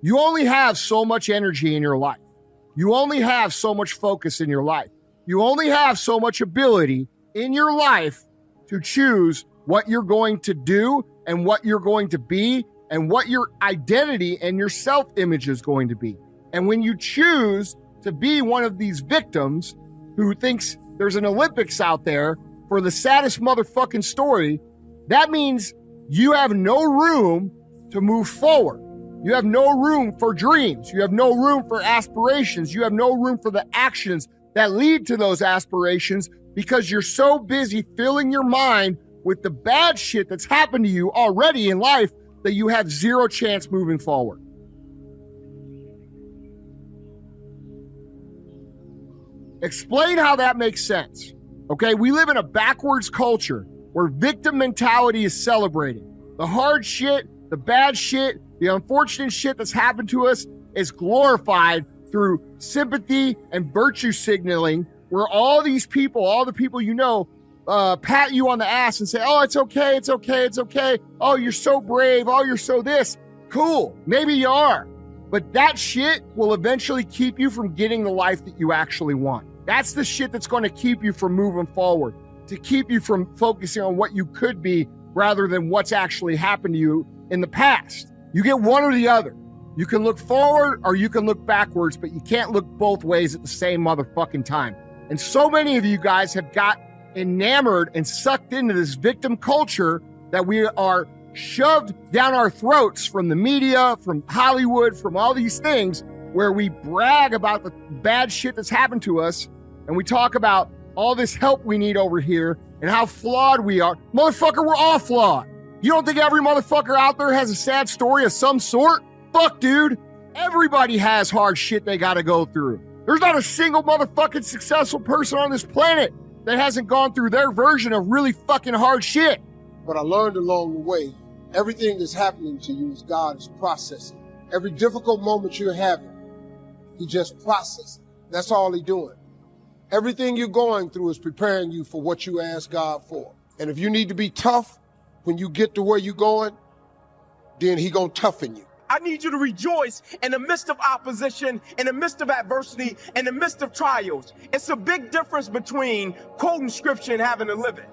You only have so much energy in your life. You only have so much focus in your life. You only have so much ability in your life to choose what you're going to do and what you're going to be and what your identity and your self-image is going to be. And when you choose to be one of these victims who thinks there's an Olympics out there for the saddest motherfucking story, that means you have no room to move forward. You have no room for dreams. You have no room for aspirations. You have no room for the actions that lead to those aspirations because you're so busy filling your mind with the bad shit that's happened to you already in life that you have zero chance moving forward. Explain how that makes sense. Okay, we live in a backwards culture where victim mentality is celebrated. The hard shit, the bad shit, the unfortunate shit that's happened to us is glorified through sympathy and virtue signaling, where all these people, all the people you know, pat you on the ass and say, oh, it's okay, it's okay, it's okay. Oh, you're so brave. Oh, you're so this. Cool. Maybe you are. But that shit will eventually keep you from getting the life that you actually want. That's the shit that's going to keep you from moving forward, to keep you from focusing on what you could be rather than what's actually happened to you in the past. You get one or the other. You can look forward or you can look backwards, but you can't look both ways at the same motherfucking time. And so many of you guys have got enamored and sucked into this victim culture that we are shoved down our throats from the media, from Hollywood, from all these things where we brag about the bad shit that's happened to us and we talk about all this help we need over here and how flawed we are. Motherfucker, we're all flawed. You don't think every motherfucker out there has a sad story of some sort? Fuck, dude. Everybody has hard shit they gotta go through. There's not a single motherfucking successful person on this planet that hasn't gone through their version of really fucking hard shit. But I learned along the way, everything that's happening to you is God is processing. Every difficult moment you're having, He just processing. That's all He's doing. Everything you're going through is preparing you for what you ask God for. And if you need to be tough when you get to where you're going, then He gonna toughen you. I need you to rejoice in the midst of opposition, in the midst of adversity, in the midst of trials. It's a big difference between quoting scripture and having to live it.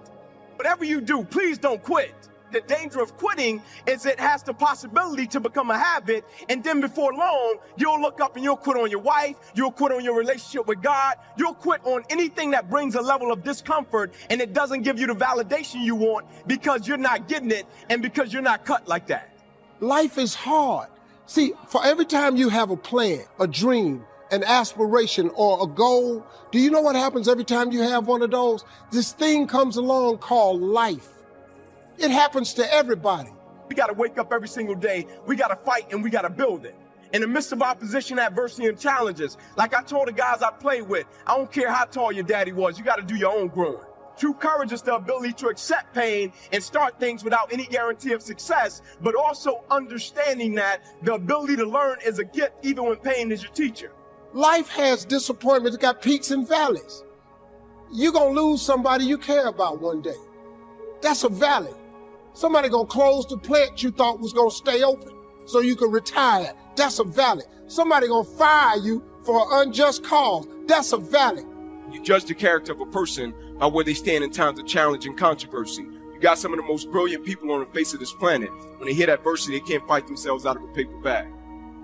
Whatever you do, please don't quit. The danger of quitting is it has the possibility to become a habit, and then before long, you'll look up and you'll quit on your wife, you'll quit on your relationship with God, you'll quit on anything that brings a level of discomfort, and it doesn't give you the validation you want because you're not getting it and because you're not cut like that. Life is hard. See, for every time you have a plan, a dream, an aspiration, or a goal, do you know what happens every time you have one of those? This thing comes along called life. It happens to everybody. We got to wake up every single day. We got to fight and we got to build it. In the midst of opposition, adversity, and challenges, like I told the guys I played with, I don't care how tall your daddy was, you got to do your own growing. True courage is the ability to accept pain and start things without any guarantee of success, but also understanding that the ability to learn is a gift even when pain is your teacher. Life has disappointments. It's got peaks and valleys. You're going to lose somebody you care about one day. That's a valley. Somebody going to close the plant you thought was going to stay open so you can retire. That's a valley. Somebody going to fire you for an unjust cause. That's a valley. You judge the character of a person by where they stand in times of challenge and controversy. You got some of the most brilliant people on the face of this planet. When they hit adversity, they can't fight themselves out of a paper bag.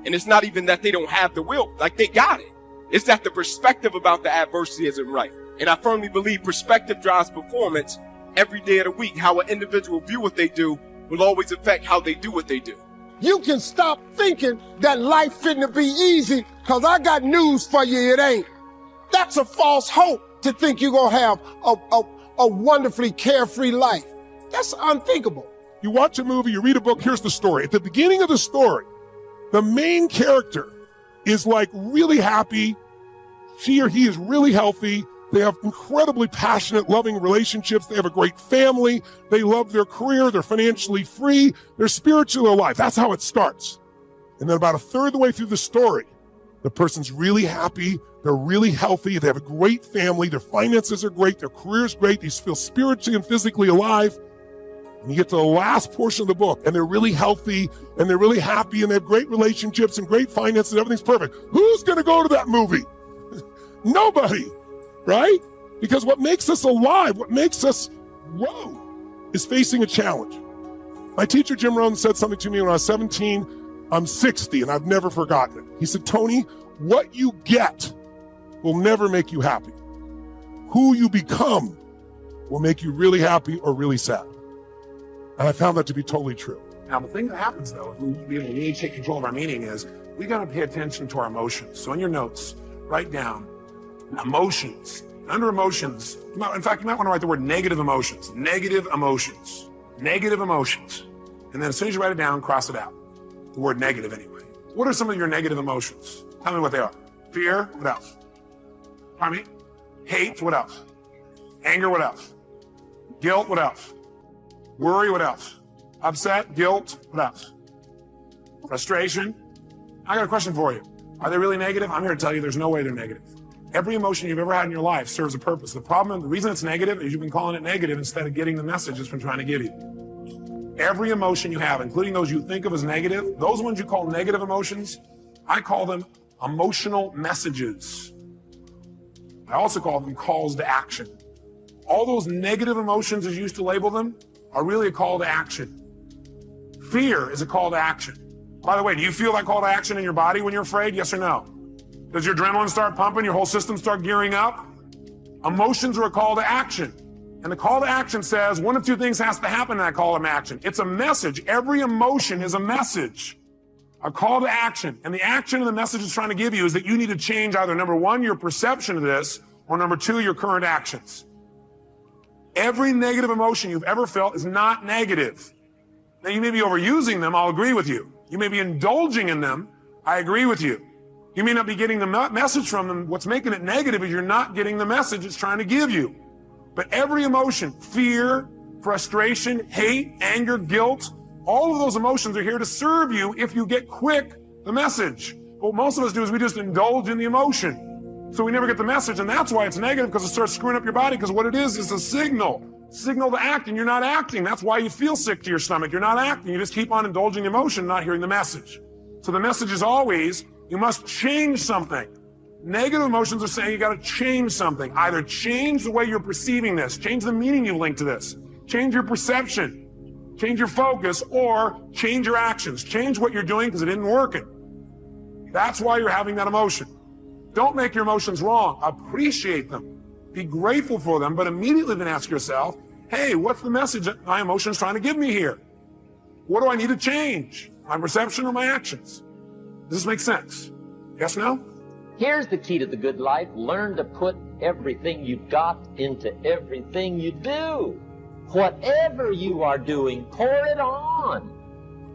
And it's not even that they don't have the will, like they got it. It's that the perspective about the adversity isn't right. And I firmly believe perspective drives performance every day of the week. How an individual view what they do will always affect how they do what they do. You can stop thinking that life finna be easy, cause I got news for you, it ain't. That's a false hope to think you're gonna have a wonderfully carefree life. That's unthinkable. You watch a movie, you read a book, here's the story. At the beginning of the story, the main character is like really happy. She or he is really healthy. They have incredibly passionate, loving relationships. They have a great family. They love their career. They're financially free. They're spiritually alive. That's how it starts. And then about a third of the way through the story, the person's really happy. They're really healthy. They have a great family. Their finances are great. Their career is great. They feel spiritually and physically alive. And you get to the last portion of the book, and they're really healthy, and they're really happy, and they have great relationships and great finances, and everything's perfect. Who's going to go to that movie? Nobody, right? Because what makes us alive, what makes us grow, is facing a challenge. My teacher, Jim Rohn, said something to me when I was 17. I'm 60, and I've never forgotten it. He said, Tony, what you get will never make you happy. Who you become will make you really happy or really sad. And I found that to be totally true. Now, the thing that happens, though, if we really take control of our meaning is we got to pay attention to our emotions. So in your notes, write down emotions. Under emotions, in fact, you might want to write the word negative emotions. Negative emotions. Negative emotions. And then as soon as you write it down, cross it out. The word negative anyway. What are some of your negative emotions? Tell me what they are. Fear, what else? Pardon me? Hate, what else? Anger, what else? Guilt, what else? Worry, what else? Upset, guilt, what else? Frustration. I got a question for you. Are they really negative? I'm here to tell you there's no way they're negative. Every emotion you've ever had in your life serves a purpose. The reason it's negative is you've been calling it negative instead of getting the message it's been trying to give you. Every emotion you have, including those you think of as negative, those ones you call negative emotions, I call them emotional messages. I also call them calls to action. All those negative emotions, as you used to label them, are really a call to action. Fear is a call to action. By the way, do you feel that call to action in your body when you're afraid? Yes or no? Does your adrenaline start pumping? Your whole system start gearing up? Emotions are a call to action. And the call to action says one of two things has to happen in that call to action. It's a message. Every emotion is a message. A call to action. And the action and the message it's trying to give you is that you need to change either, number one, your perception of this, or number two, your current actions. Every negative emotion you've ever felt is not negative. Now, you may be overusing them. I'll agree with you. You may be indulging in them. I agree with you. You may not be getting the message from them. What's making it negative is you're not getting the message it's trying to give you. But every emotion, fear, frustration, hate, anger, guilt, all of those emotions are here to serve you if you get quick the message. What most of us do is we just indulge in the emotion. So we never get the message, and that's why it's negative, because it starts screwing up your body, because what it is a signal to act, and you're not acting. That's why you feel sick to your stomach. You're not acting. You just keep on indulging emotion, not hearing the message. So the message is always, you must change something. Negative emotions are saying you got to change something. Either change the way you're perceiving this, change the meaning you link to this, change your perception, change your focus, or change your actions. Change what you're doing because it isn't working. That's why you're having that emotion. Don't make your emotions wrong. Appreciate them. Be grateful for them, but immediately then ask yourself, hey, what's the message that my emotion is trying to give me here? What do I need to change? My perception or my actions? Does this make sense? Yes, no? Here's the key to the good life. Learn to put everything you've got into everything you do. Whatever you are doing, pour it on.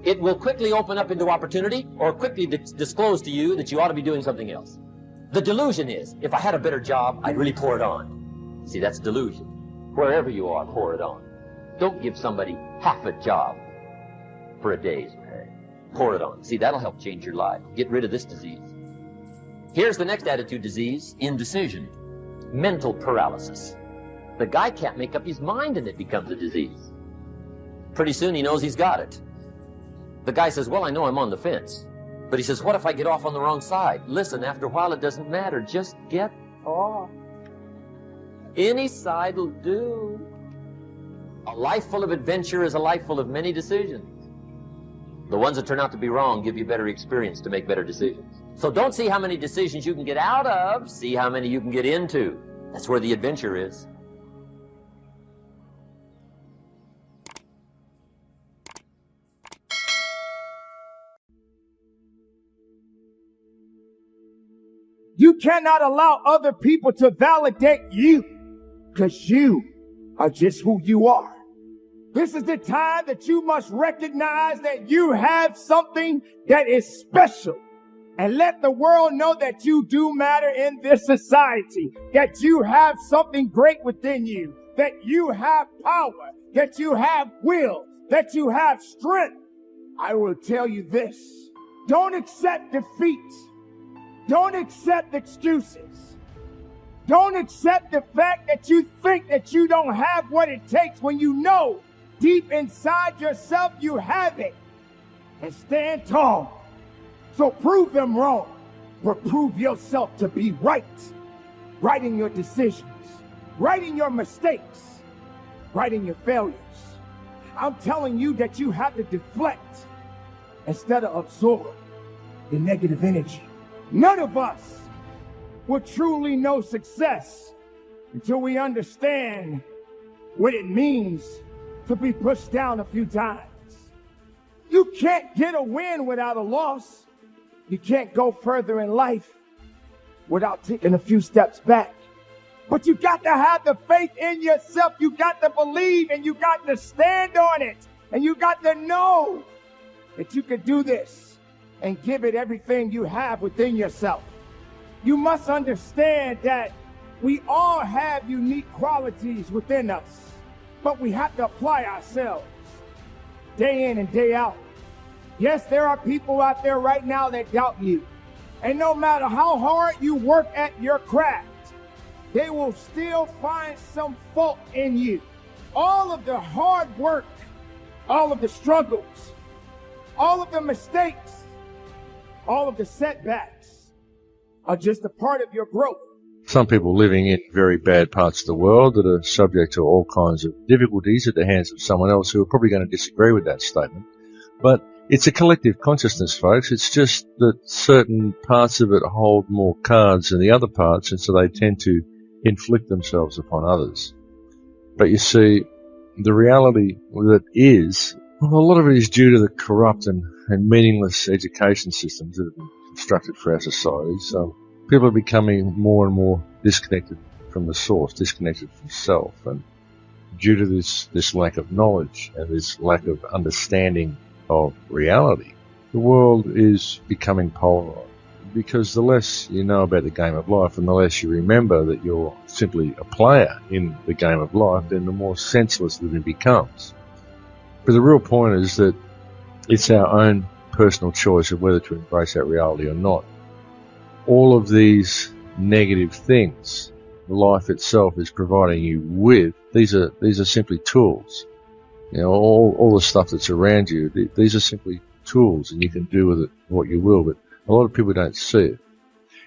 It will quickly open up into opportunity or quickly disclose to you that you ought to be doing something else. The delusion is, if I had a better job, I'd really pour it on. See, that's delusion. Wherever you are, pour it on. Don't give somebody half a job for a day's pay. Pour it on. See, that'll help change your life. Get rid of this disease. Here's the next attitude disease, indecision. Mental paralysis. The guy can't make up his mind and it becomes a disease. Pretty soon he knows he's got it. The guy says, well, I know I'm on the fence. But he says, what if I get off on the wrong side? Listen, after a while it doesn't matter. Just get off. Any side will do. A life full of adventure is a life full of many decisions. The ones that turn out to be wrong give you better experience to make better decisions. So don't see how many decisions you can get out of. See how many you can get into. That's where the adventure is. You cannot allow other people to validate you because you are just who you are. This is the time that you must recognize that you have something that is special and let the world know that you do matter in this society, that you have something great within you, that you have power, that you have will, that you have strength. I will tell you this. Don't accept defeat. Don't accept excuses. Don't accept the fact that you think that you don't have what it takes when you know Deep inside yourself, you have it. And stand tall. So prove them wrong, but prove yourself to be right. Right in your decisions, right in your mistakes, right in your failures. I'm telling you that you have to deflect instead of absorb the negative energy. None of us will truly know success until we understand what it means to be pushed down a few times. You can't get a win without a loss. You can't go further in life without taking a few steps back. But you got to have the faith in yourself. You got to believe, and you got to stand on it. And you got to know that you can do this and give it everything you have within yourself. You must understand that we all have unique qualities within us, but we have to apply ourselves day in and day out. Yes, there are people out there right now that doubt you. And no matter how hard you work at your craft, they will still find some fault in you. All of the hard work, all of the struggles, all of the mistakes, all of the setbacks are just a part of your growth. Some people living in very bad parts of the world that are subject to all kinds of difficulties at the hands of someone else who are probably going to disagree with that statement. But it's a collective consciousness, folks. It's just that certain parts of it hold more cards than the other parts, and so they tend to inflict themselves upon others. But you see, the reality that is, well, a lot of it is due to the corrupt and meaningless education systems that have been constructed for our societies. People are becoming more and more disconnected from the source, disconnected from self, and due to this lack of knowledge and this lack of understanding of reality, the world is becoming polarized. Because the less you know about the game of life and the less you remember that you're simply a player in the game of life, then the more senseless living becomes. But the real point is that it's our own personal choice of whether to embrace that reality or not. All of these negative things life itself is providing you with, these are simply tools. You know, all the stuff that's around you, these are simply tools, and you can do with it what you will, but a lot of people don't see it.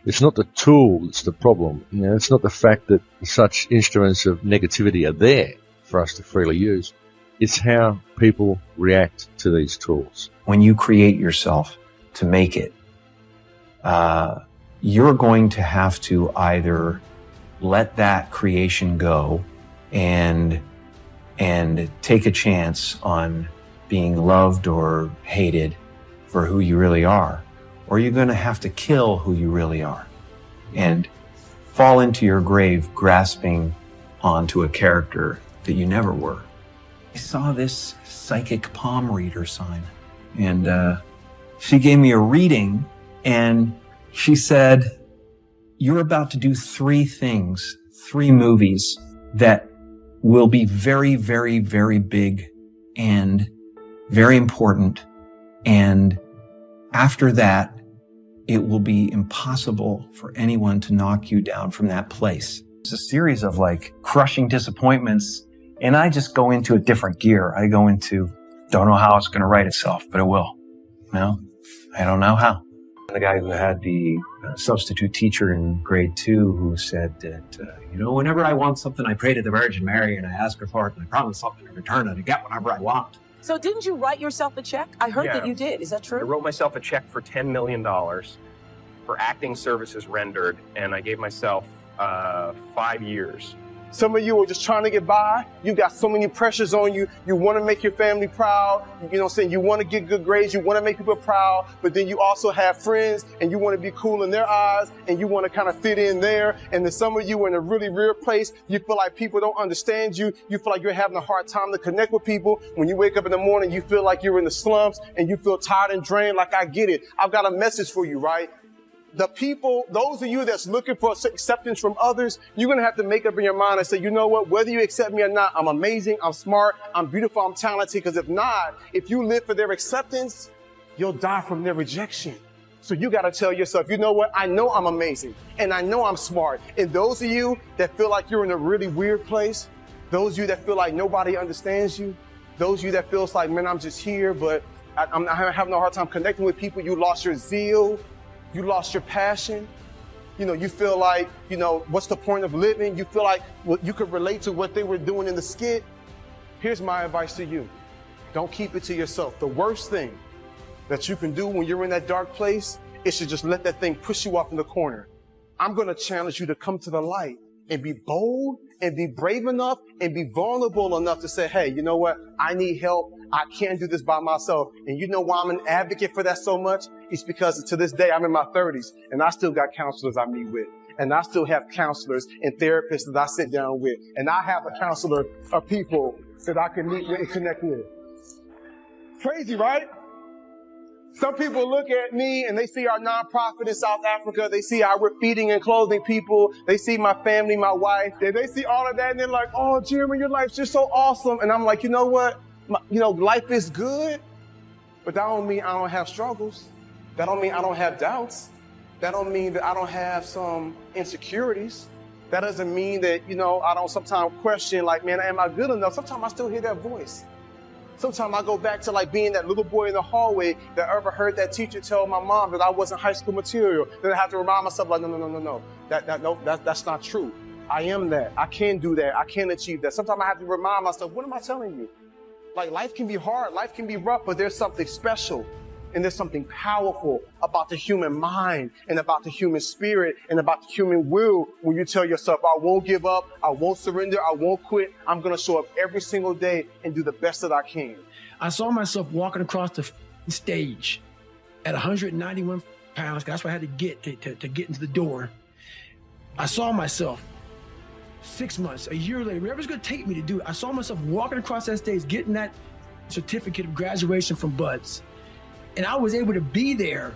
It's not the tool that's the problem. You know, it's not the fact that such instruments of negativity are there for us to freely use. It's how people react to these tools. When you create yourself to make it, you're going to have to either let that creation go and take a chance on being loved or hated for who you really are, or you're going to have to kill who you really are and fall into your grave grasping onto a character that you never were. I saw this psychic palm reader sign, and she gave me a reading, and she said, you're about to do 3 things, 3 movies that will be very, very, very big and very important. And after that, it will be impossible for anyone to knock you down from that place. It's a series of like crushing disappointments, and I just go into a different gear. I go into, don't know how it's going to write itself, but it will. No, I don't know how. The guy who had the substitute teacher in grade 2 who said that, whenever I want something, I pray to the Virgin Mary and I ask her for it and I promise something in return and I get whatever I want. So didn't you write yourself a check? I heard that you did. Is that true? I wrote myself a check for $10 million for acting services rendered, and I gave myself 5 years. Some of you are just trying to get by. You got so many pressures on you. You want to make your family proud. You know what I'm saying? You want to get good grades. You want to make people proud. But then you also have friends and you want to be cool in their eyes and you want to kind of fit in there. And then some of you are in a really weird place. You feel like people don't understand you. You feel like you're having a hard time to connect with people. When you wake up in the morning, you feel like you're in the slumps and you feel tired and drained. Like, I get it. I've got a message for you, right? The people, those of you that's looking for acceptance from others, you're going to have to make up in your mind and say, you know what, whether you accept me or not, I'm amazing, I'm smart, I'm beautiful, I'm talented. Because if not, if you live for their acceptance, you'll die from their rejection. So you got to tell yourself, you know what, I know I'm amazing and I know I'm smart. And those of you that feel like you're in a really weird place, those of you that feel like nobody understands you, Those of you that feels like, man, I'm just here, but I'm having a hard time connecting with people. You lost your zeal. You lost your passion. You feel like, what's the point of living? You feel like you could relate to what they were doing in the skit. Here's my advice to you. Don't keep it to yourself. The worst thing that you can do when you're in that dark place is to just let that thing push you off in the corner. I'm going to challenge you to come to the light and be bold and be brave enough and be vulnerable enough to say, hey, you know what? I need help. I can't do this by myself. And you know why I'm an advocate for that so much? It's because to this day, I'm in my 30s and I still got counselors I meet with. And I still have counselors and therapists that I sit down with. And I have a counselor of people that I can meet with and connect with. Crazy, right? Some people look at me and they see our nonprofit in South Africa. They see how we're feeding and clothing people. They see my family, my wife. They see all of that and they're like, oh, Jeremy, your life's just so awesome. And I'm like, you know what? Life is good, but that don't mean I don't have struggles. That don't mean I don't have doubts. That don't mean that I don't have some insecurities. That doesn't mean that, I don't sometimes question like, man, am I good enough? Sometimes I still hear that voice. Sometimes I go back to like being that little boy in the hallway that ever heard that teacher tell my mom that I wasn't high school material. Then I have to remind myself like, no. That's not true. I am that. I can do that. I can achieve that. Sometimes I have to remind myself, what am I telling you? Like life can be hard, life can be rough, but there's something special and there's something powerful about the human mind and about the human spirit and about the human will when you tell yourself, I won't give up, I won't surrender, I won't quit. I'm going to show up every single day and do the best that I can. I saw myself walking across the stage at 191 pounds. That's what I had to get to get into the door. I saw myself 6 months, a year later, whatever it's going to take me to do it. I saw myself walking across that stage, getting that certificate of graduation from Buds. And I was able to be there,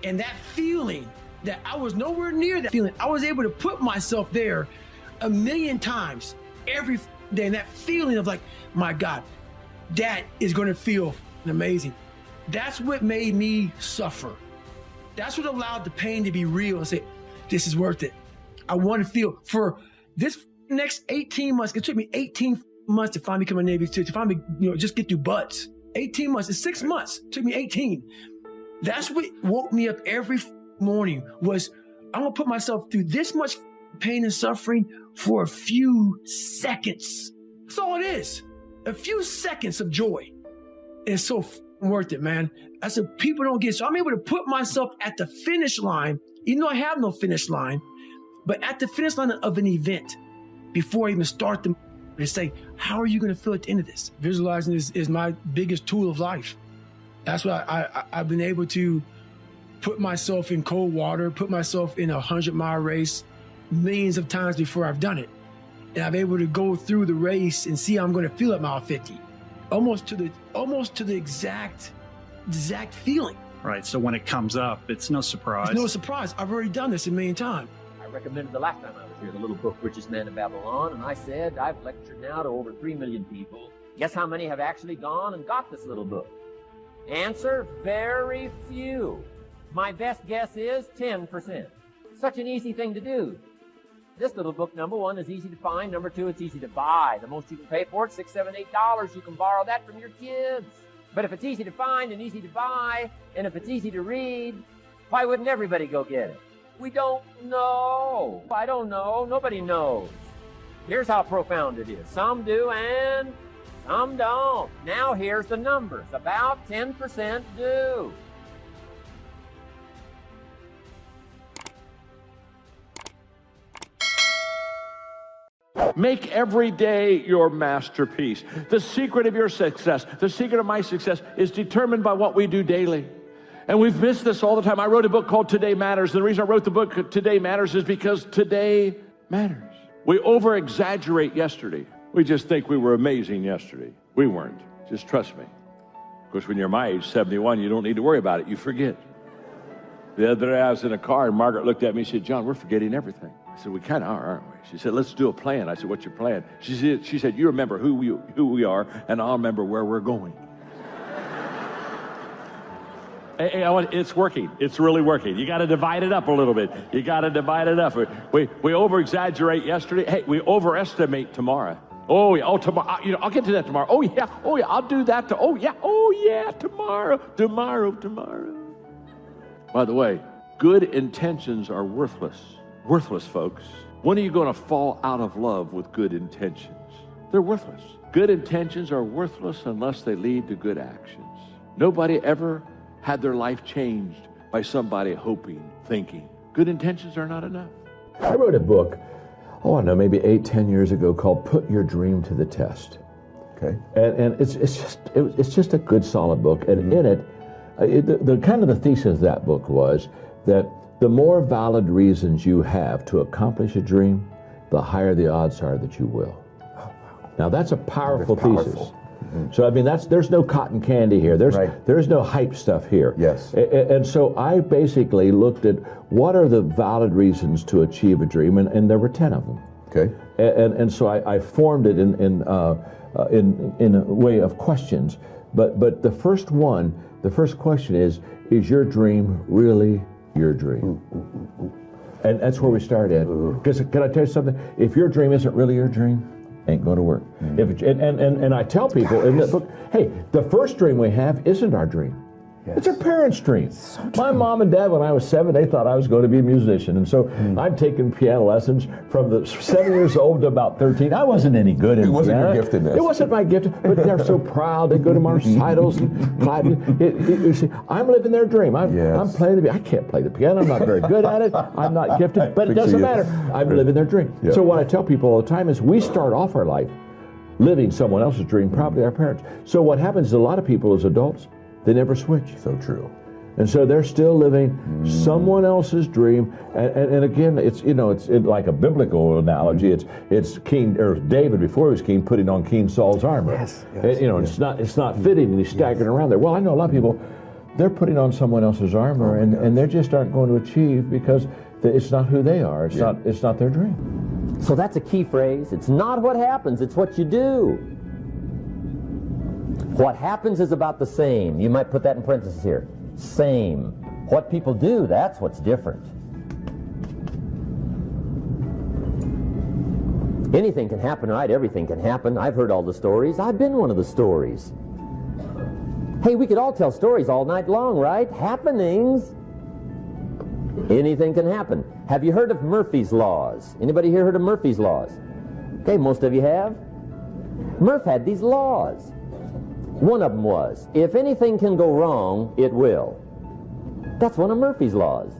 and that feeling that I was nowhere near that feeling, I was able to put myself there 1,000,000 times every day. And that feeling of like, my God, that is going to feel amazing. That's what made me suffer. That's what allowed the pain to be real and say, this is worth it. I want to feel for this next 18 months. It took me 18 months to finally become a Navy SEAL, to finally, just get through Buds. 18 months, it's 6 months. It took me 18. That's what woke me up every morning was, I'm gonna put myself through this much pain and suffering for a few seconds. That's all it is. A few seconds of joy. It's so worth it, man. That's what people don't get. So I'm able to put myself at the finish line, even though I have no finish line, but at the finish line of an event before I even start the to say, how are you going to feel at the end of this? Visualizing is my biggest tool of life. That's why I've been able to put myself in cold water, put myself in a 100-mile race millions of times before I've done it. And I'm able to go through the race and see how I'm going to feel at mile 50. Almost to the exact feeling. Right. So when it comes up, it's no surprise. It's no surprise. I've already done this 1,000,000 times. I recommended the last time I was here, the little book, Richest Man in Babylon, and I said, I've lectured now to over 3 million people. Guess how many have actually gone and got this little book? Answer, very few. My best guess is 10%. Such an easy thing to do. This little book, number one, is easy to find. Number two, it's easy to buy. The most you can pay for it, $6, $7, $8. You can borrow that from your kids. But if it's easy to find and easy to buy, and if it's easy to read, why wouldn't everybody go get it? We don't know. I don't know. Nobody knows. Here's how profound it is. Some do and some don't. Now here's the numbers. About 10% do. Make every day your masterpiece. The secret of your success, the secret of my success, is determined by what we do daily. And we've missed this all the time. I wrote a book called Today Matters. And the reason I wrote the book Today Matters is because today matters. We over-exaggerate yesterday. We just think we were amazing yesterday. We weren't. Just trust me. Of course, when you're my age, 71, you don't need to worry about it. You forget. The other day I was in a car and Margaret looked at me and said, John, we're forgetting everything. I said, we kind of are, aren't we? She said, let's do a plan. I said, what's your plan? She said, you remember who we are, and I'll remember where we're going. Hey, it's working. It's really working. You got to divide it up a little bit. You got to divide it up. We over-exaggerate yesterday. Hey, we overestimate tomorrow. Oh yeah, tomorrow. I'll get to that tomorrow. Oh yeah, I'll do that. Oh yeah, tomorrow. By the way, good intentions are worthless. Worthless, folks. When are you going to fall out of love with good intentions? They're worthless. Good intentions are worthless unless they lead to good actions. Nobody ever had their life changed by somebody hoping, thinking. Good intentions are not enough. I wrote a book, I don't know, maybe 8-10 years ago called Put Your Dream to the Test. Okay. And it's just a good solid book. And in it, the kind of the thesis of that book was that the more valid reasons you have to accomplish a dream, the higher the odds are that you will. Now that's a powerful thesis. Mm-hmm. So I mean, there's no cotton candy here. There's no hype stuff here. Yes. And so I basically looked at what are the valid reasons to achieve a dream, and there were 10 of them. Okay. And so I formed it in a way of questions. But the first question is your dream really your dream? And that's where we start at. Because can I tell you something? If your dream isn't really your dream, ain't going to work. And I tell people in the book, hey, the first dream we have isn't our dream. Yes. It's our parents' dream. So my mom and dad, when I was 7, they thought I was going to be a musician. And so I've taken piano lessons from the 7 years old to about 13. I wasn't any good in piano. It wasn't your giftedness. It wasn't my gift, but they're so proud. They go to my recitals and clap. You see, I'm living their dream. I'm playing the piano. I can't play the piano. I'm not very good at it. I'm not gifted, but it doesn't matter. I'm living their dream. Yeah. So what I tell people all the time is we start off our life living someone else's dream, probably our parents. So what happens is a lot of people as adults, they never switch. So true. And so they're still living someone else's dream. And again, it's like a biblical analogy. It's King, or David before he was king, putting on King Saul's armor. Yes. It's not fitting, and he's staggering around there. Well, I know a lot of people, they're putting on someone else's armor, and they just aren't going to achieve because it's not who they are. It's not their dream. So that's a key phrase. It's not what happens, it's what you do. What happens is about the same. You might put that in parentheses here. Same. What people do, that's what's different. Anything can happen, right? Everything can happen. I've heard all the stories. I've been one of the stories. Hey, we could all tell stories all night long, right? Happenings. Anything can happen. Have you heard of Murphy's Laws? Anybody here heard of Murphy's Laws? Okay, most of you have. Murph had these laws. One of them was, if anything can go wrong, it will. That's one of Murphy's laws.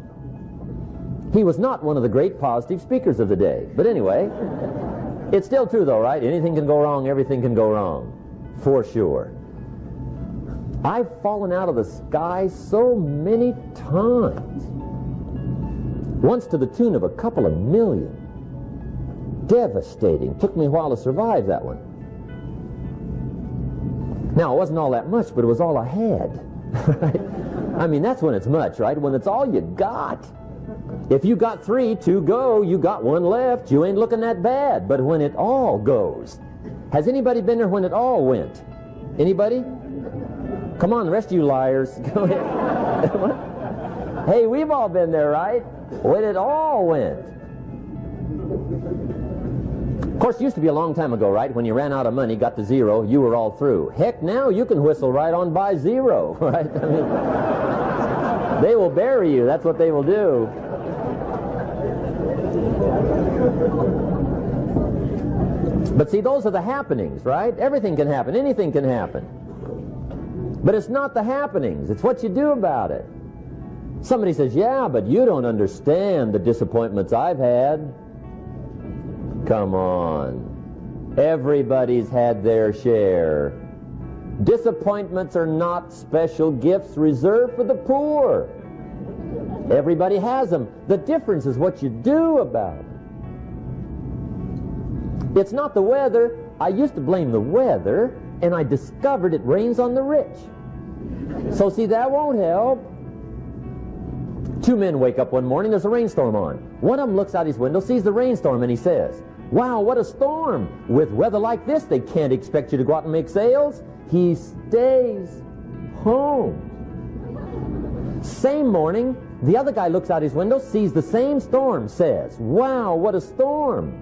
He was not one of the great positive speakers of the day. But anyway, it's still true though, right? Anything can go wrong, everything can go wrong. For sure. I've fallen out of the sky so many times. Once to the tune of a couple of million. Devastating. Took me a while to survive that one. Now, it wasn't all that much, but it was all I had. Right? I mean, that's when it's much, right? When it's all you got. If you got 3, 2 go, you got 1 left, you ain't looking that bad. But when it all goes, has anybody been there when it all went? Anybody? Come on, the rest of you liars. Go ahead. Hey, we've all been there, right? When it all went. Of course, it used to be a long time ago, right? When you ran out of money, got to 0, you were all through. Heck, now you can whistle right on by 0, right? I mean, they will bury you. That's what they will do. But see, those are the happenings, right? Everything can happen. Anything can happen. But it's not the happenings. It's what you do about it. Somebody says, yeah, but you don't understand the disappointments I've had. Come on. Everybody's had their share. Disappointments are not special gifts reserved for the poor. Everybody has them. The difference is what you do about it. It's not the weather. I used to blame the weather, and I discovered it rains on the rich. So see, that won't help. 2 men wake up one morning, there's a rainstorm on. One of them looks out his window, sees the rainstorm, and he says, wow, what a storm. With weather like this, they can't expect you to go out and make sales. He stays home. Same morning, the other guy looks out his window, sees the same storm, says, wow, what a storm.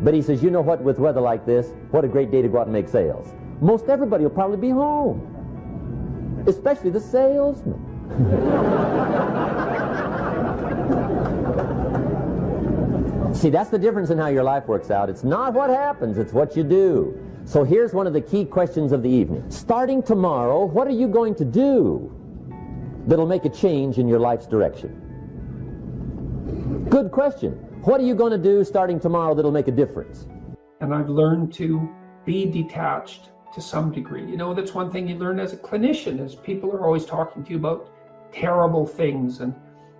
But he says, you know what, with weather like this, what a great day to go out and make sales. Most everybody will probably be home, especially the salesman. See, that's the difference in how your life works out. It's not what happens, it's what you do. So here's one of the key questions of the evening. Starting tomorrow, what are you going to do that'll make a change in your life's direction? Good question. What are you going to do starting tomorrow that'll make a difference? And I've learned to be detached to some degree. You know, that's one thing you learn as a clinician, is people are always talking to you about terrible things and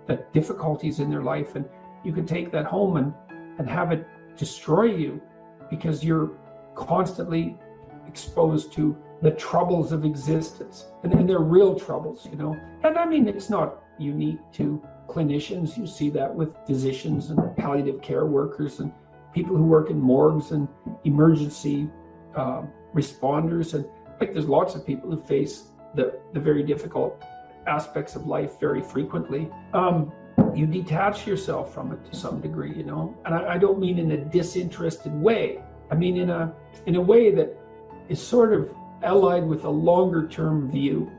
the difficulties in their life, and you can take that home and have it destroy you because you're constantly exposed to the troubles of existence, and they're real troubles, you know. And I mean, it's not unique to clinicians. You see that with physicians and palliative care workers and people who work in morgues and emergency responders, and like there's lots of people who face the very difficult aspects of life very frequently. You detach yourself from it to some degree, you know, and I don't mean in a disinterested way. I mean in a way that is sort of allied with a longer term view.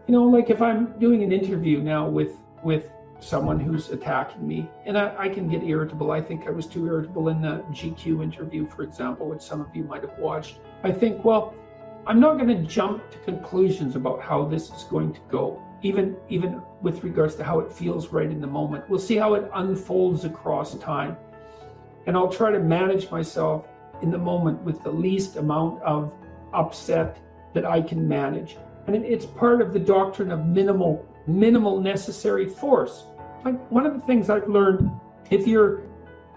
You know, like if I'm doing an interview now with someone who's attacking me, and I can get irritable. I think I was too irritable in the GQ interview, for example, which some of you might have watched. I think, well, I'm not going to jump to conclusions about how this is going to go, even with regards to how it feels right in the moment. We'll see how it unfolds across time. And I'll try to manage myself in the moment with the least amount of upset that I can manage. And it's part of the doctrine of minimal necessary force. Like one of the things I've learned, if you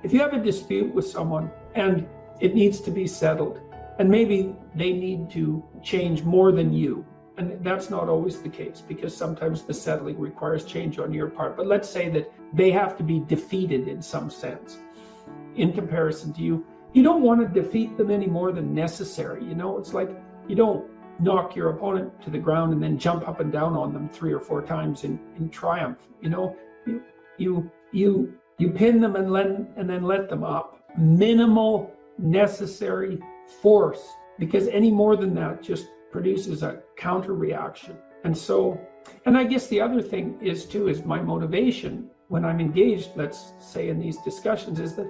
have a dispute with someone and it needs to be settled, and maybe they need to change more than you, and that's not always the case because sometimes the settling requires change on your part, but let's say that they have to be defeated in some sense in comparison to you. You don't want to defeat them any more than necessary. You know, it's like you don't knock your opponent to the ground and then jump up and down on them 3 or 4 times in triumph. You know, you pin them and then let them up. Minimal necessary force, because any more than that just produces a counter reaction. And so, and I guess the other thing is my motivation when I'm engaged, let's say in these discussions, is that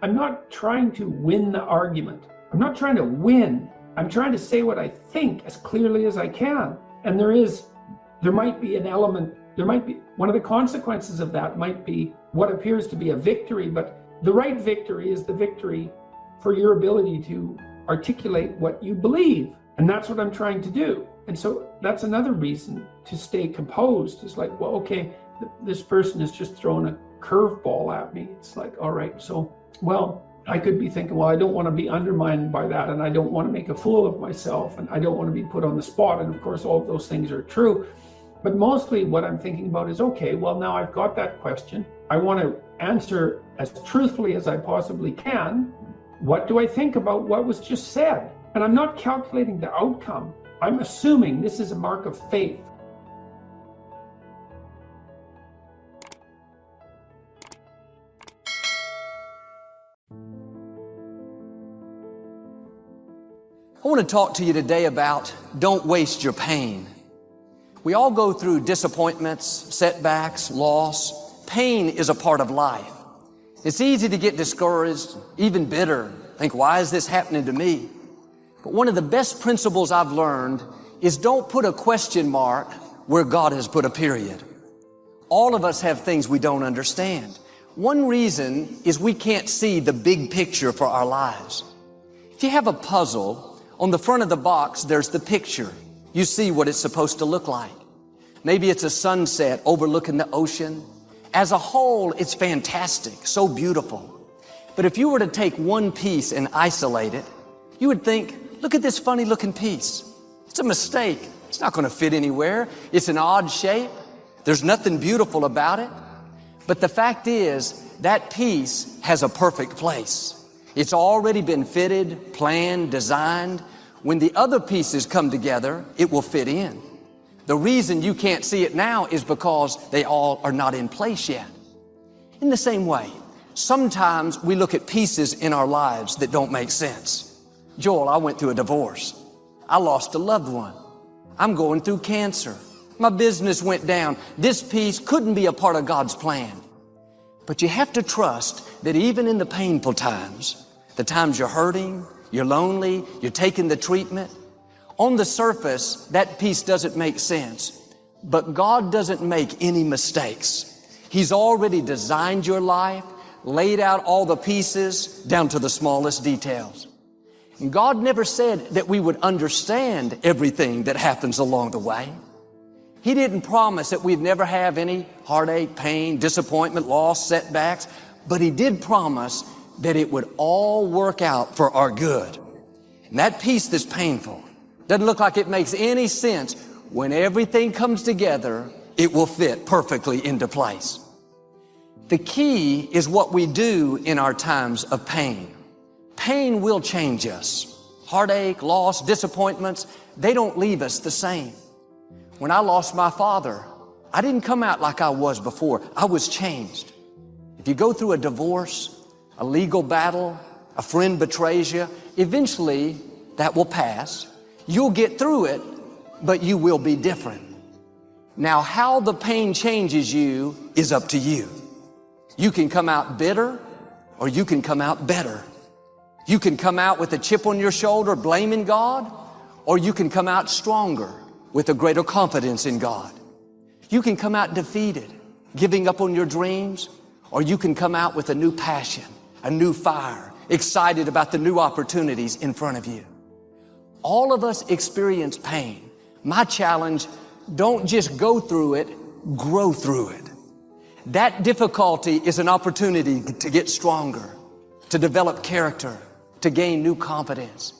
I'm not trying to win the argument. I'm not trying to win. I'm trying to say what I think as clearly as I can. And there might be an element, one of the consequences of that might be what appears to be a victory, but the right victory is the victory for your ability to articulate what you believe. And that's what I'm trying to do. And so that's another reason to stay composed. It's like, well, okay, this person is just throwing a curveball at me. It's like, all right, so, well, I could be thinking, well, I don't want to be undermined by that, and I don't want to make a fool of myself, and I don't want to be put on the spot. And of course, all of those things are true. But mostly what I'm thinking about is, okay, well, now I've got that question. I want to answer as truthfully as I possibly can. What do I think about what was just said? And I'm not calculating the outcome. I'm assuming this is a mark of faith. I want to talk to you today about don't waste your pain. We all go through disappointments, setbacks, loss. Pain is a part of life. It's easy to get discouraged, even bitter. Think, why is this happening to me? But one of the best principles I've learned is don't put a question mark where God has put a period. All of us have things we don't understand. One reason is we can't see the big picture for our lives. If you have a puzzle, on the front of the box, there's the picture. You see what it's supposed to look like. Maybe it's a sunset overlooking the ocean. As a whole, it's fantastic, so beautiful. But if you were to take one piece and isolate it, you would think, look at this funny looking piece. It's a mistake. It's not going to fit anywhere. It's an odd shape. There's nothing beautiful about it. But the fact is, that piece has a perfect place. It's already been fitted, planned, designed. When the other pieces come together, it will fit in. The reason you can't see it now is because they all are not in place yet. In the same way, Sometimes we look at pieces in our lives that don't make sense. Joel, I went through a divorce. I lost a loved one. I'm going through cancer. My business went down. This piece couldn't be a part of God's plan. But you have to trust that even in the painful times, the times you're hurting, you're lonely, you're taking the treatment, on the surface, that piece doesn't make sense. But God doesn't make any mistakes. He's already designed your life, laid out all the pieces down to the smallest details. And God never said that we would understand everything that happens along the way. He didn't promise that we'd never have any heartache, pain, disappointment, loss, setbacks, but He did promise that it would all work out for our good. And that piece that's painful, doesn't look like it makes any sense, when everything comes together, it will fit perfectly into place. The key is what we do in our times of pain. Pain will change us. Heartache, loss, disappointments, they don't leave us the same. When I lost my father, I didn't come out like I was before. I was changed. If you go through a divorce, a legal battle, a friend betrays you, eventually that will pass. You'll get through it, but you will be different. Now, how the pain changes you is up to you. You can come out bitter, or you can come out better. You can come out with a chip on your shoulder blaming God, or you can come out stronger with a greater confidence in God. You can come out defeated, giving up on your dreams, or you can come out with a new passion, a new fire, excited about the new opportunities in front of you. All of us experience pain. My challenge, don't just go through it, grow through it. That difficulty is an opportunity to get stronger, to develop character, to gain new confidence.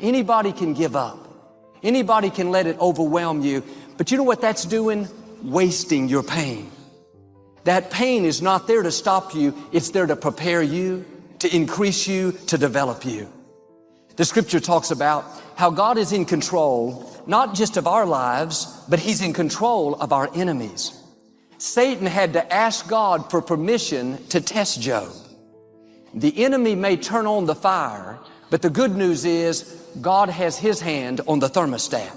Anybody can give up. Anybody can let it overwhelm you. But you know what that's doing? Wasting your pain. That pain is not there to stop you. It's there to prepare you, to increase you, to develop you. The scripture talks about how God is in control, not just of our lives, but He's in control of our enemies. Satan had to ask God for permission to test Job. The enemy may turn on the fire, but the good news is God has His hand on the thermostat.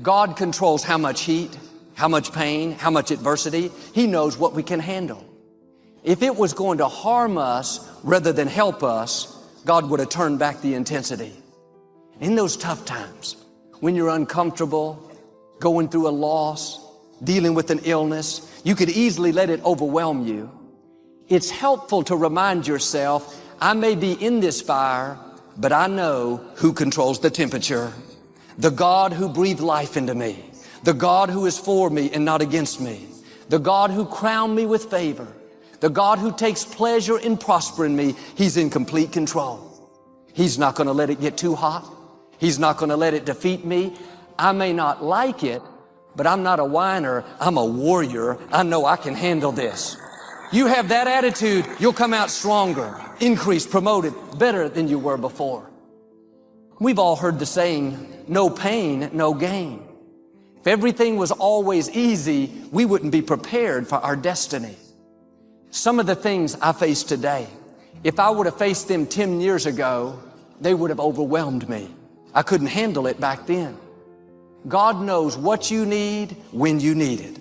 God controls how much heat, how much pain, how much adversity. He knows what we can handle. If it was going to harm us rather than help us, God would have turned back the intensity. In those tough times, when you're uncomfortable, going through a loss, dealing with an illness, you could easily let it overwhelm you. It's helpful to remind yourself, I may be in this fire, but I know who controls the temperature. The God who breathed life into me. The God who is for me and not against me. The God who crowned me with favor. The God who takes pleasure in prospering me. He's in complete control. He's not going to let it get too hot. He's not going to let it defeat me. I may not like it, but I'm not a whiner. I'm a warrior. I know I can handle this. You have that attitude, you'll come out stronger, increased, promoted, better than you were before. We've all heard the saying, no pain, no gain. If everything was always easy, we wouldn't be prepared for our destiny. Some of the things I face today, if I would have faced them 10 years ago, they would have overwhelmed me. I couldn't handle it back then. God knows what you need when you need it.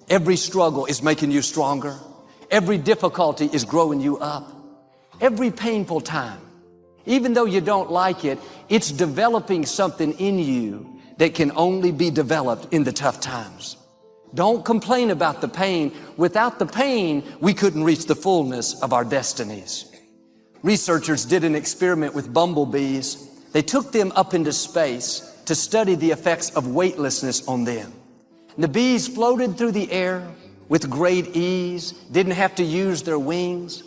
Every struggle is making you stronger. Every difficulty is growing you up. Every painful time, even though you don't like it, it's developing something in you that can only be developed in the tough times. Don't complain about the pain. Without the pain, we couldn't reach the fullness of our destinies. Researchers did an experiment with bumblebees. They took them up into space to study the effects of weightlessness on them. The bees floated through the air with great ease, didn't have to use their wings.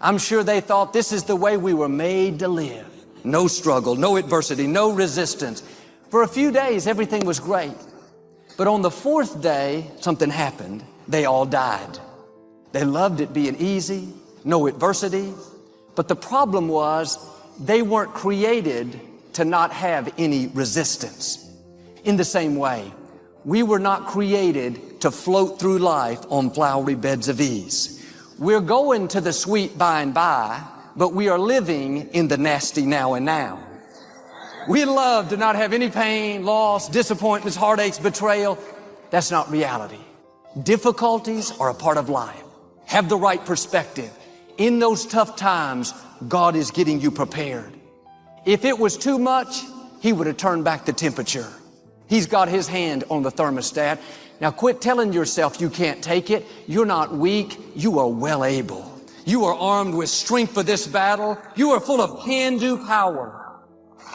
I'm sure they thought this is the way we were made to live. No struggle, no adversity, no resistance. For a few days, everything was great. But on the fourth day, something happened. They all died. They loved it being easy, no adversity. But the problem was they weren't created to not have any resistance. In the same way, we were not created to float through life on flowery beds of ease. We're going to the sweet by and by, but we are living in the nasty now and now. We love to not have any pain, loss, disappointments, heartaches, betrayal. That's not reality. Difficulties are a part of life. Have the right perspective. In those tough times, God is getting you prepared. If it was too much, He would have turned back the temperature. He's got His hand on the thermostat. Now quit telling yourself you can't take it. You're not weak. You are well able. You are armed with strength for this battle. You are full of can-do power.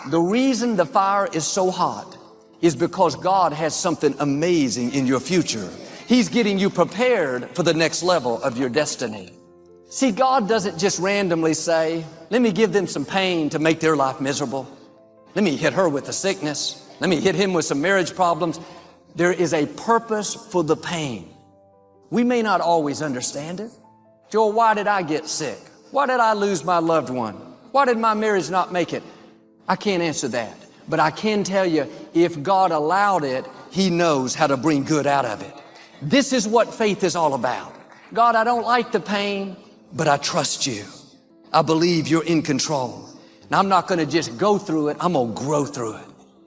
The reason the fire is so hot is because God has something amazing in your future. He's getting you prepared for the next level of your destiny. See, God doesn't just randomly say, let me give them some pain to make their life miserable. Let me hit her with a sickness. Let me hit him with some marriage problems. There is a purpose for the pain. We may not always understand it. Joel, why did I get sick? Why did I lose my loved one? Why did my marriage not make it? I can't answer that. But I can tell you, if God allowed it, He knows how to bring good out of it. This is what faith is all about. God, I don't like the pain, but I trust You. I believe You're in control. Now, I'm not going to just go through it. I'm going to grow through it.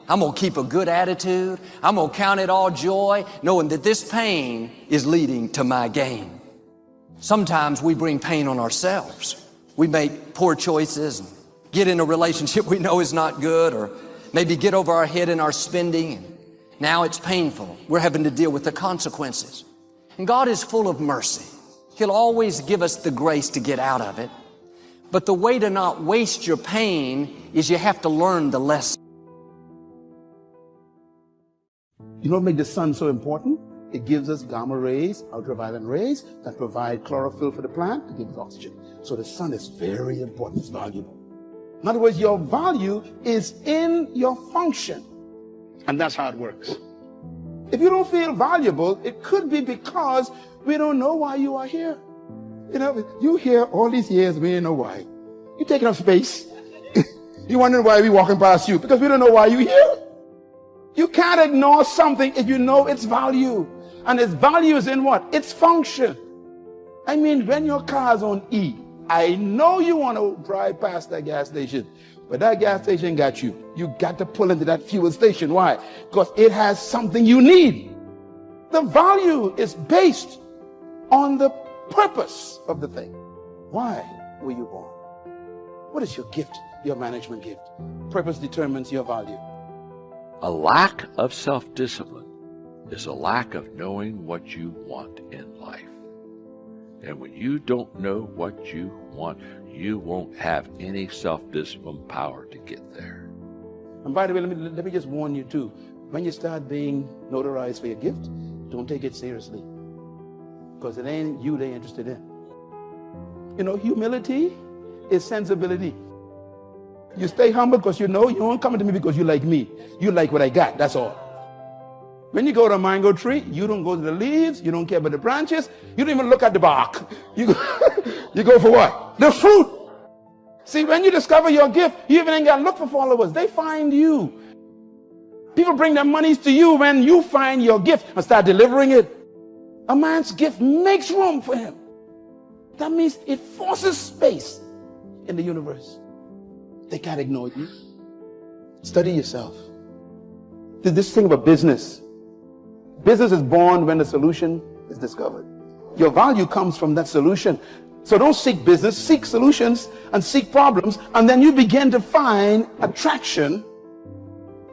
I'm going to keep a good attitude. I'm going to count it all joy, knowing that this pain is leading to my gain. Sometimes we bring pain on ourselves. We make poor choices and get in a relationship we know is not good, or maybe get over our head in our spending. And now it's painful. We're having to deal with the consequences. And God is full of mercy. He'll always give us the grace to get out of it. But the way to not waste your pain is you have to learn the lesson. You know what makes the sun so important? It gives us gamma rays, ultraviolet rays, that provide chlorophyll for the plant to give us oxygen. So the sun is very important, it's valuable. In other words, your value is in your function. And that's how it works. If you don't feel valuable, it could be because we don't know why you are here. You know, you here all these years, we didn't know why. You're taking up space. You're wondering why we're walking past you, because we don't know why you're here. You can't ignore something if you know its value. And its value is in what? Its function. I mean, when your car's on E, I know you want to drive past that gas station, but that gas station got you. You got to pull into that fuel station. Why? Because it has something you need. The value is based on the purpose of the thing. Why were you born? What is your gift, your management gift? Purpose determines your value. A lack of self-discipline is a lack of knowing what you want in life. And when you don't know what you want, you won't have any self-discipline power to get there. And by the way, let me just warn you too. When you start being notarized for your gift, don't take it seriously. Because it ain't you they're interested in. You know, humility is sensibility. You stay humble because you know you don't come to me because you like me. You like what I got, that's all. When you go to a mango tree, you don't go to the leaves, you don't care about the branches, you don't even look at the bark. You go for what? The fruit. See, when you discover your gift, you even ain't got to look for followers. They find you. People bring their monies to you when you find your gift and start delivering it. A man's gift makes room for him. That means it forces space in the universe. They can't ignore you. Study yourself. This thing about business. Business is born when the solution is discovered. Your value comes from that solution. So don't seek business, seek solutions and seek problems, and then you begin to find attraction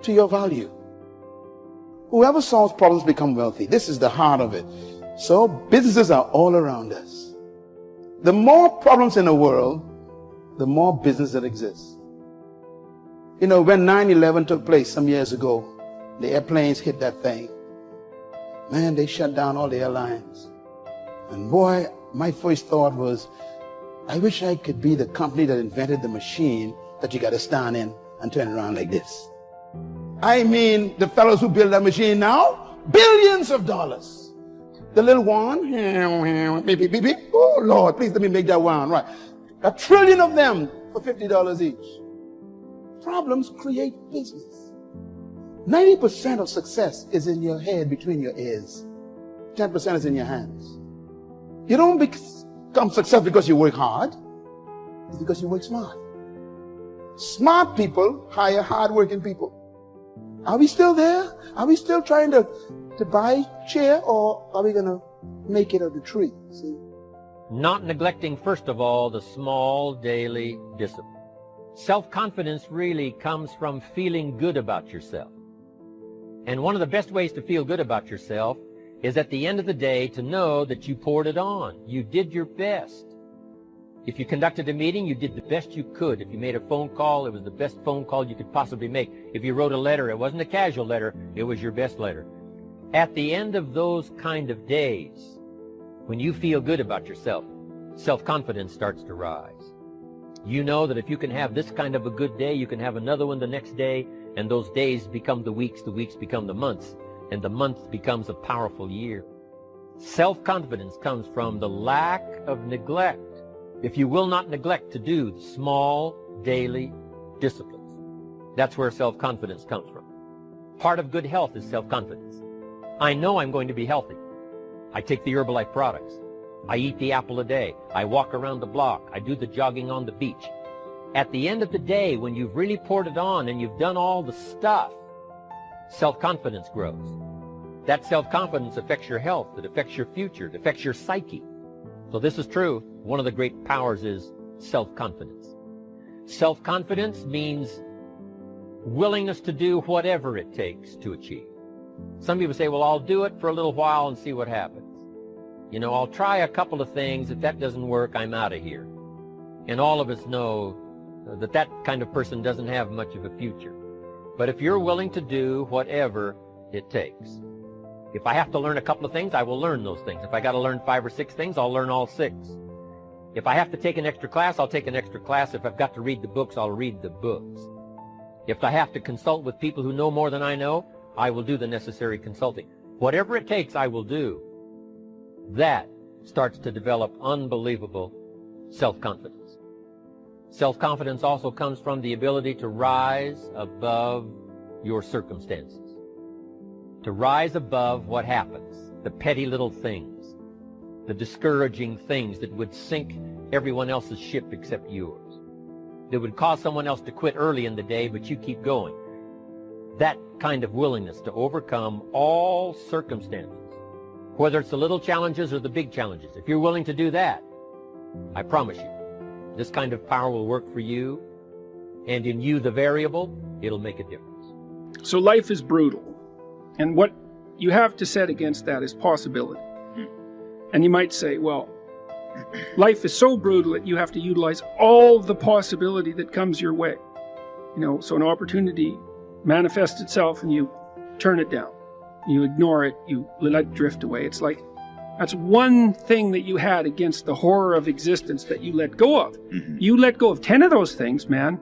to your value. Whoever solves problems become wealthy. This is the heart of it. So businesses are all around us. The more problems in the world, the more business that exists. You know, when 9/11 took place some years ago, the airplanes hit that thing. Man, they shut down all the airlines. And boy, my first thought was, I wish I could be the company that invented the machine that you got to stand in and turn around like this. I mean, the fellows who build that machine now, billions of dollars. The little one, beep, beep, beep, beep. Oh Lord, please let me make that one right. 1 trillion of them for $50 each. Problems create business. 90% of success is in your head, between your ears. 10% is in your hands. You don't come success because you work hard. It's because you work smart. Smart people hire hard-working people. Are we still there? Are we still trying to buy chair, or are we going to make it of the tree? See? Not neglecting, first of all, the small daily discipline. Self-confidence really comes from feeling good about yourself. And one of the best ways to feel good about yourself is at the end of the day to know that you poured it on. You did your best. If you conducted a meeting, you did the best you could. If you made a phone call, it was the best phone call you could possibly make. If you wrote a letter, it wasn't a casual letter, it was your best letter. At the end of those kind of days, when you feel good about yourself, self-confidence starts to rise. You know that if you can have this kind of a good day, you can have another one the next day, and those days become the weeks become the months, and the month becomes a powerful year. Self-confidence comes from the lack of neglect. If you will not neglect to do the small daily disciplines, that's where self-confidence comes from. Part of good health is self-confidence. I know I'm going to be healthy. I take the Herbalife products. I eat the apple a day. I walk around the block. I do the jogging on the beach. At the end of the day, when you've really poured it on and you've done all the stuff, self-confidence grows. That self-confidence affects your health. It affects your future. It affects your psyche. So this is true. One of the great powers is self-confidence. Self-confidence means willingness to do whatever it takes to achieve. Some people say, well, I'll do it for a little while and see what happens. You know, I'll try a couple of things. If that doesn't work, I'm out of here. And all of us know that that kind of person doesn't have much of a future. But if you're willing to do whatever it takes, if I have to learn a couple of things, I will learn those things. If I got to learn 5 or 6 things, I'll learn all 6. If I have to take an extra class, I'll take an extra class. If I've got to read the books, I'll read the books. If I have to consult with people who know more than I know, I will do the necessary consulting. Whatever it takes, I will do. That starts to develop unbelievable self-confidence. Self-confidence also comes from the ability to rise above your circumstances. To rise above what happens, the petty little things, the discouraging things that would sink everyone else's ship except yours, that would cause someone else to quit early in the day, but you keep going. That kind of willingness to overcome all circumstances, whether it's the little challenges or the big challenges. If you're willing to do that, I promise you, this kind of power will work for you, and in you, the variable, it'll make a difference. So life is brutal. And what you have to set against that is possibility. And you might say, well, life is so brutal that you have to utilize all the possibility that comes your way. You know, so an opportunity manifests itself and you turn it down. You ignore it, you let it drift away. It's like, that's one thing that you had against the horror of existence that you let go of. Mm-hmm. You let go of 10 of those things, man,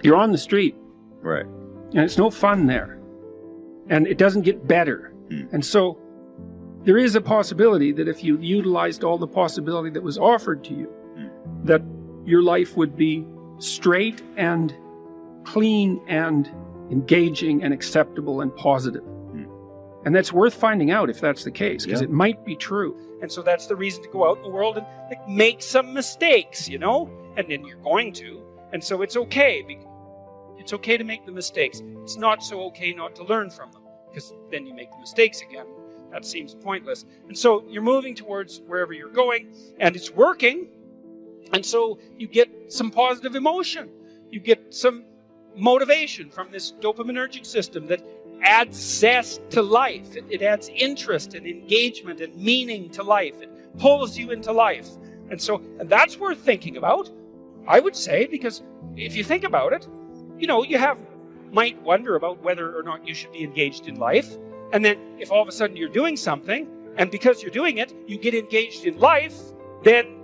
you're on the street. Right. And it's no fun there. And it doesn't get better. And so there is a possibility that if you utilized all the possibility that was offered to you, that your life would be straight and clean and engaging and acceptable and positive. And that's worth finding out if that's the case, because it might be true. And so that's the reason to go out in the world and make some mistakes, you know? And then you're going to. And so it's okay. It's okay to make the mistakes. It's not so okay not to learn from them, because then you make the mistakes again. That seems pointless. And so you're moving towards wherever you're going, and it's working. And so you get some positive emotion. You get some motivation from this dopaminergic system that adds zest to life. It adds interest and engagement and meaning to life. It pulls you into life. And that's worth thinking about, I would say, because if you think about it, you know, might wonder about whether or not you should be engaged in life. And then if all of a sudden you're doing something, and because you're doing it, you get engaged in life, then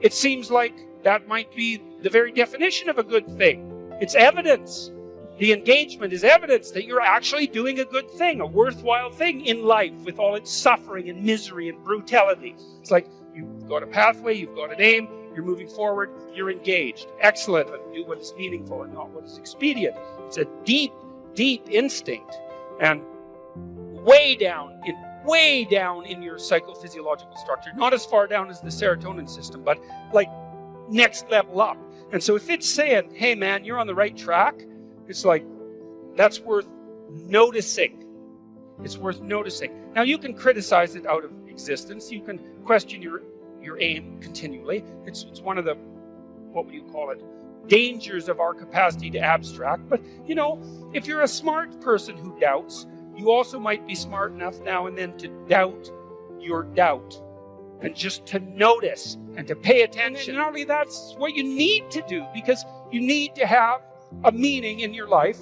it seems like that might be the very definition of a good thing. It's evidence. The engagement is evidence that you're actually doing a good thing, a worthwhile thing in life with all its suffering and misery and brutality. It's like you've got a pathway, you've got an aim, you're moving forward, you're engaged. Excellent, but do what is meaningful and not what is expedient. It's a deep, deep instinct. And way down in way down in your psychophysiological structure. Not as far down as the serotonin system, but like next level up. And so if it's saying, hey man, you're on the right track, it's like, that's worth noticing. It's worth noticing. Now you can criticize it out of existence. You can question your aim continually. It's one of the, what would you call it, dangers of our capacity to abstract. But you know, if you're a smart person who doubts, you also might be smart enough now and then to doubt your doubt, and just to notice and to pay attention. And not only that's what you need to do, because you need to have a meaning in your life